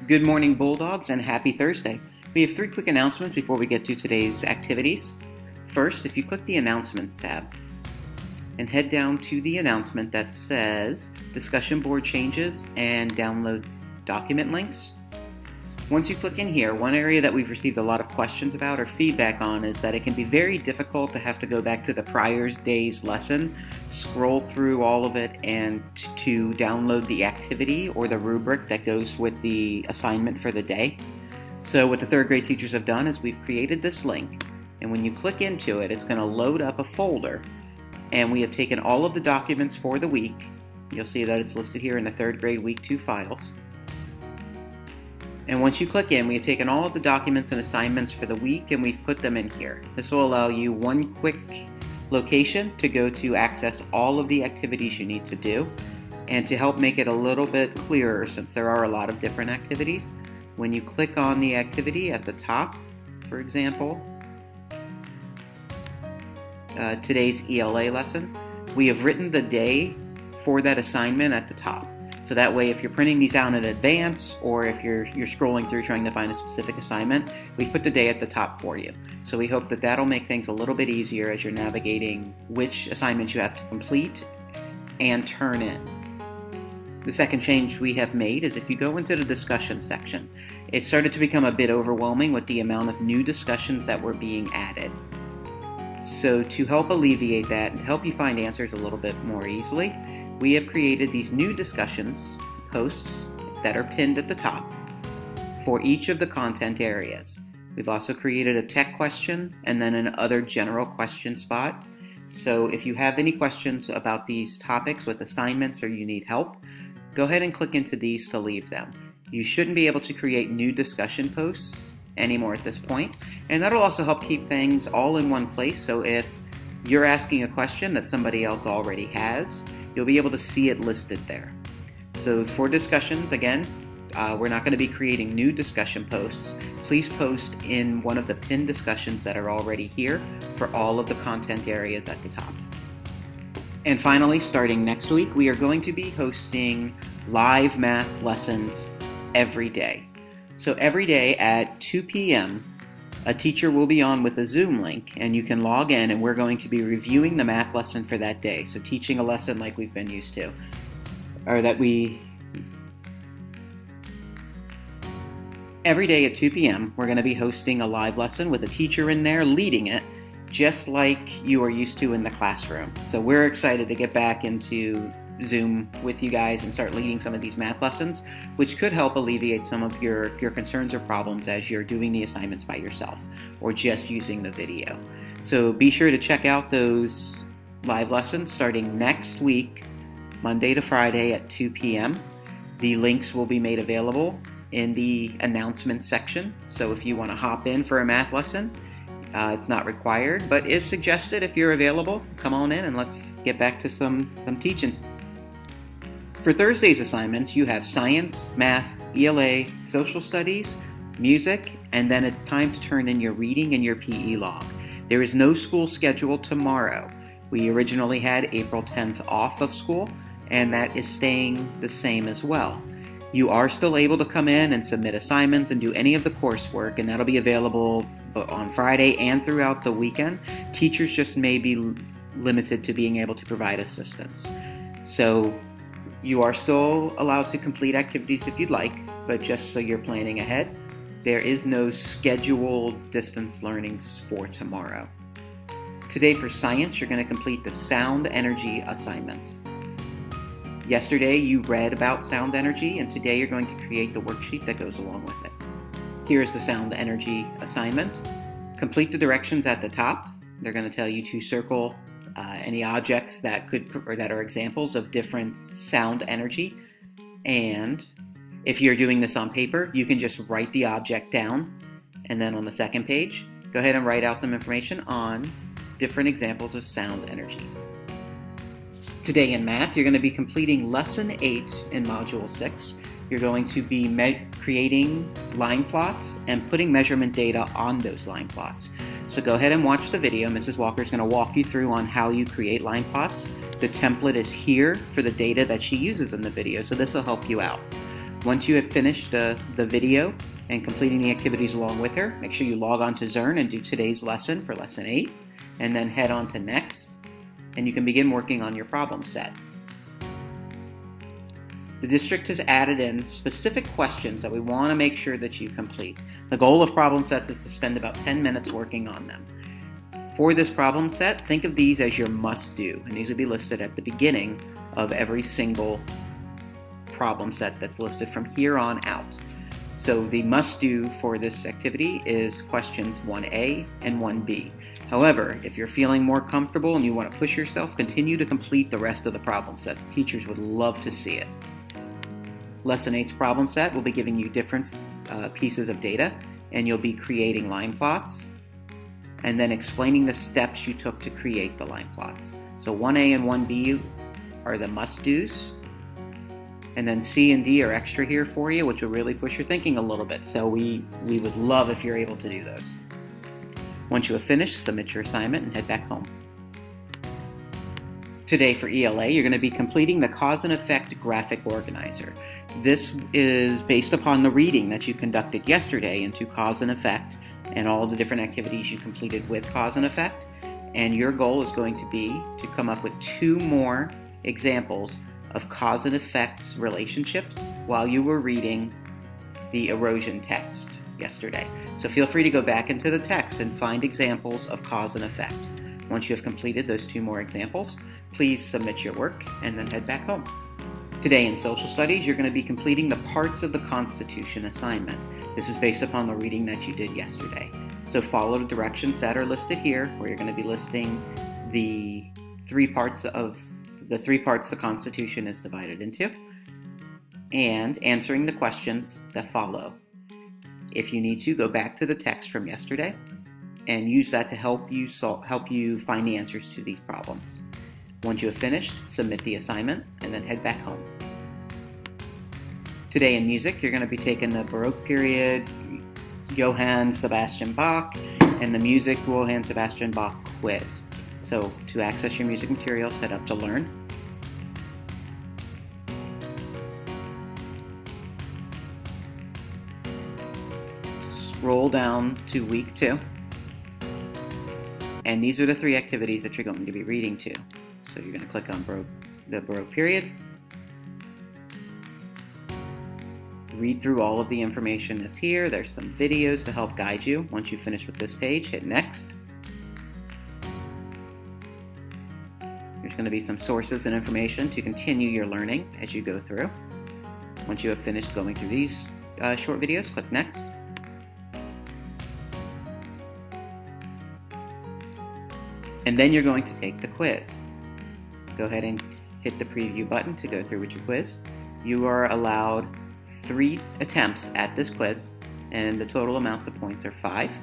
Good morning, Bulldogs, and happy Thursday. We have 3 quick announcements before we get to today's activities. First, if you click the Announcements tab and head down to the announcement that says Discussion Board Changes and Download Document Links. Once you click in here, one area that we've received a lot of questions about or feedback on is that it can be very difficult to have to go back to the prior day's lesson, scroll through all of it, and to download the activity or the rubric that goes with the assignment for the day. So what the third grade teachers have done is we've created this link, and when you click into it, it's going to load up a folder, and we have taken all of the documents for the week. You'll see that it's listed here in the third grade week 2 files. And once you click in, we have taken all of the documents and assignments for the week and we've put them in here. This will allow you one quick location to go to access all of the activities you need to do. And to help make it a little bit clearer, since there are a lot of different activities, when you click on the activity at the top, for example, today's ELA lesson, we have written the day for that assignment at the top. So that way, if you're printing these out in advance, or if you're scrolling through trying to find a specific assignment, we've put the day at the top for you. So we hope that that'll make things a little bit easier as you're navigating which assignments you have to complete and turn in. The second change we have made is if you go into the discussion section, it started to become a bit overwhelming with the amount of new discussions that were being added. So to help alleviate that and help you find answers a little bit more easily, we have created these new discussions posts that are pinned at the top for each of the content areas. We've also created a tech question and then an other general question spot. So if you have any questions about these topics with assignments or you need help, go ahead and click into these to leave them. You shouldn't be able to create new discussion posts anymore at this point, and that'll also help keep things all in one place. So if you're asking a question that somebody else already has, you'll be able to see it listed there. So for discussions, again, we're not going to be creating new discussion posts. Please post in one of the pinned discussions that are already here for all of the content areas at the top. And finally, starting next week, we are going to be hosting live math lessons every day. So every day at 2 p.m., a teacher will be on with a Zoom link, and you can log in, and we're going to be reviewing the math lesson for that day. So teaching a lesson like we've been used to, or that every day at 2 p.m., we're going to be hosting a live lesson with a teacher in there leading it, just like you are used to in the classroom. So we're excited to get back into Zoom with you guys and start leading some of these math lessons, which could help alleviate some of your concerns or problems as you're doing the assignments by yourself or just using the video. So be sure to check out those live lessons starting next week, Monday to Friday at 2 p.m. The links will be made available in the announcement section. So if you want to hop in for a math lesson, it's not required, but is suggested if you're available. Come on in and let's get back to some teaching. For Thursday's assignments, you have science, math, ELA, social studies, music, and then it's time to turn in your reading and your PE log. There is no school scheduled tomorrow. We originally had April 10th off of school, and that is staying the same as well. You are still able to come in and submit assignments and do any of the coursework, and that'll be available on Friday and throughout the weekend. Teachers just may be limited to being able to provide assistance. So you are still allowed to complete activities if you'd like, but just so you're planning ahead, there is no scheduled distance learnings for tomorrow. Today for science, you're going to complete the sound energy assignment. Yesterday you read about sound energy, and today you're going to create the worksheet that goes along with it. Here's the sound energy assignment. Complete the directions at the top. They're going to tell you to circle any objects that are examples of different sound energy. And if you're doing this on paper, you can just write the object down, and then on the second page, go ahead and write out some information on different examples of sound energy. Today in math, you're going to be completing Lesson 8 in Module 6. You're going to be creating line plots and putting measurement data on those line plots. So go ahead and watch the video. Mrs. Walker is going to walk you through on how you create line plots. The template is here for the data that she uses in the video, so this will help you out. Once you have finished the video and completing the activities along with her, make sure you log on to Zern and do today's lesson for Lesson 8, and then head on to Next, and you can begin working on your problem set. The district has added in specific questions that we want to make sure that you complete. The goal of problem sets is to spend about 10 minutes working on them. For this problem set, think of these as your must-do, and these will be listed at the beginning of every single problem set that's listed from here on out. So the must-do for this activity is questions 1A and 1B. However, if you're feeling more comfortable and you want to push yourself, continue to complete the rest of the problem set. The teachers would love to see it. Lesson 8's problem set will be giving you different pieces of data, and you'll be creating line plots and then explaining the steps you took to create the line plots. So 1A and 1B are the must-dos, and then C and D are extra here for you, which will really push your thinking a little bit. So we would love if you're able to do those. Once you have finished, submit your assignment and head back home. Today for ELA, you're going to be completing the Cause and Effect Graphic Organizer. This is based upon the reading that you conducted yesterday into Cause and Effect and all the different activities you completed with Cause and Effect. And your goal is going to be to come up with 2 more examples of cause and effect relationships while you were reading the erosion text yesterday. So feel free to go back into the text and find examples of cause and effect. Once you have completed those 2 more examples, please submit your work and then head back home. Today in Social Studies, you're going to be completing the Parts of the Constitution assignment. This is based upon the reading that you did yesterday. So follow the directions that are listed here, where you're going to be listing the 3 parts the Constitution is divided into, and answering the questions that follow. If you need to, go back to the text from yesterday and use that to help you find the answers to these problems. Once you have finished, submit the assignment and then head back home. Today in music, you're going to be taking the Baroque period Johann Sebastian Bach and the music Johann Sebastian Bach quiz. So to access your music materials, head up to Learn. Scroll down to week 2. And these are the 3 activities that you're going to be reading to. So you're going to click on the Baroque period. Read through all of the information that's here. There's some videos to help guide you. Once you finish with this page, hit Next. There's going to be some sources and information to continue your learning as you go through. Once you have finished going through these short videos, click Next. And then you're going to take the quiz. Go ahead and hit the preview button to go through with your quiz. You are allowed 3 attempts at this quiz, and the total amounts of points are 5.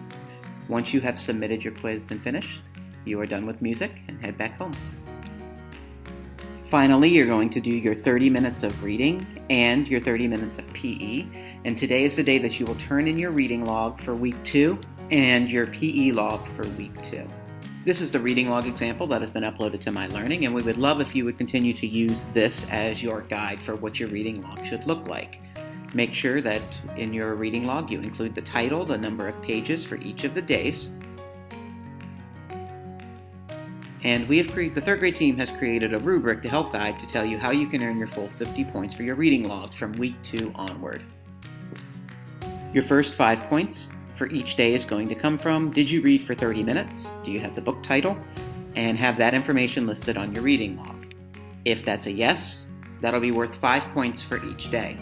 Once you have submitted your quiz and finished, you are done with music and head back home. Finally, you're going to do your 30 minutes of reading and your 30 minutes of PE. And today is the day that you will turn in your reading log for week 2 and your PE log for week 2. This is the reading log example that has been uploaded to My Learning, and we would love if you would continue to use this as your guide for what your reading log should look like. Make sure that in your reading log you include the title, the number of pages for each of the days. And the 3rd grade team has created a rubric to help guide to tell you how you can earn your full 50 points for your reading log from week 2 onward. Your first 5 points for each day is going to come from, did you read for 30 minutes? Do you have the book title? And have that information listed on your reading log. If that's a yes, that'll be worth 5 points for each day.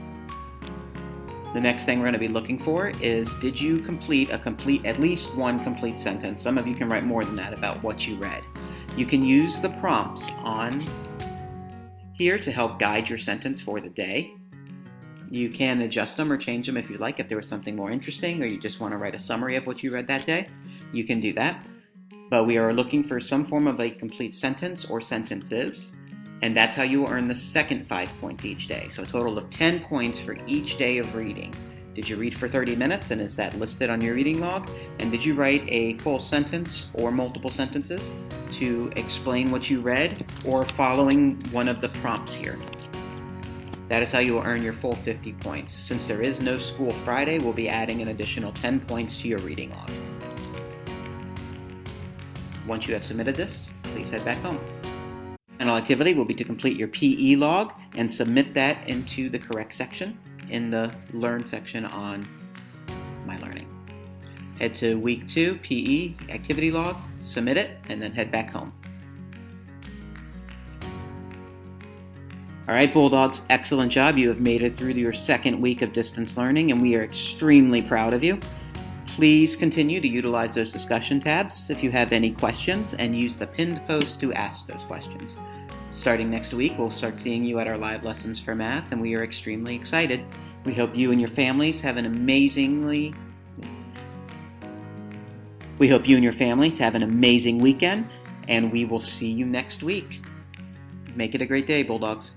The next thing we're going to be looking for is, did you complete at least 1 complete sentence? Some of you can write more than that about what you read. You can use the prompts on here to help guide your sentence for the day. You can adjust them or change them if you like. If there was something more interesting or you just want to write a summary of what you read that day, you can do that. But we are looking for some form of a complete sentence or sentences, and that's how you will earn the second 5 points each day. So a total of 10 points for each day of reading. Did you read for 30 minutes, and is that listed on your reading log? And did you write a full sentence or multiple sentences to explain what you read or following one of the prompts here? That is how you will earn your full 50 points. Since there is no school Friday, we'll be adding an additional 10 points to your reading log. Once you have submitted this, please head back home. Final activity will be to complete your PE log and submit that into the correct section in the Learn section on My Learning. Head to week 2, PE activity log, submit it, and then head back home. All right, Bulldogs, excellent job. You have made it through your second week of distance learning, and we are extremely proud of you. Please continue to utilize those discussion tabs if you have any questions, and use the pinned post to ask those questions. Starting next week, we'll start seeing you at our live lessons for math, and we are extremely excited. We hope you and your families have an amazing weekend, and we will see you next week. Make it a great day, Bulldogs.